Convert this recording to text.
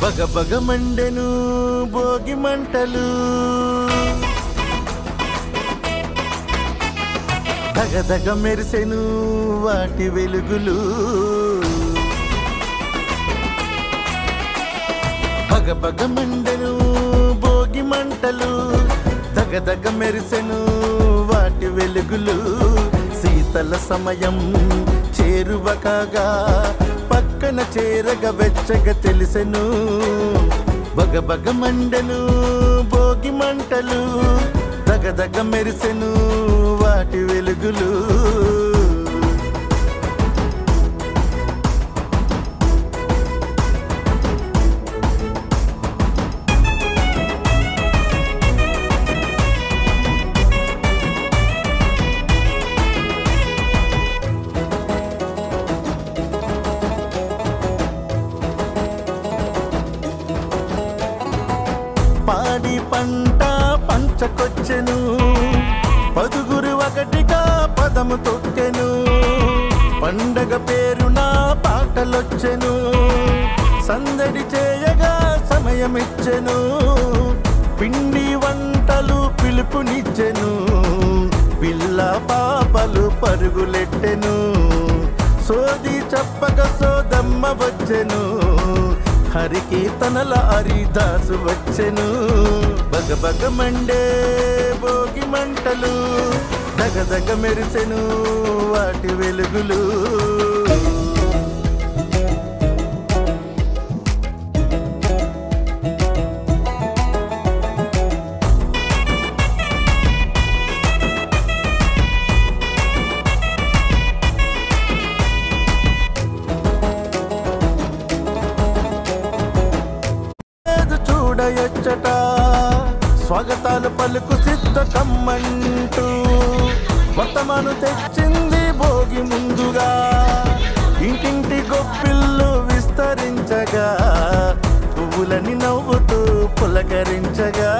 బగబగ మండెను భోగి మంటలు దగదగ మెరిసెను వాటి వెలుగులు బగబగ మండెను భోగి మంటలు దగదగ మెరిసెను వాటి వెలుగులు శీతల సమయం చేరువ కాగా పక్కన చేరగ వెచ్చగా తెలిసెను బగబగ మండెను భోగి మంటలు దగదగ మెరిసెను వాటి వెలుగులు పాడి పంట పంచకొచ్చెను పదుగురు ఒకటిగా పదము తొక్కెను పండగ పేరున పాటలొచ్చెను సందడి చేయగా సమయమిచ్చెను పిండి వంటలు పిలుపునిచ్చెను పిల్ల పాపలు పరుగులెట్టెను సోది చెప్పక సోదమ్మ వచ్చెను హరికీర్తనల హరిదాసు వచ్చెను బగబగ మండే భోగి మంటలు దగదగ మెరిసెను వాటి వెలుగులు చూడయొచ్చట స్వాగతాలు పలుకు సిద్ధ కమ్మంటూ వర్తమాను తెచ్చింది భోగి ముందుగా ఇంటింటి గొప్పిళ్ళు విస్తరించగా పువ్వులని నవ్వుతూ పులకరించగా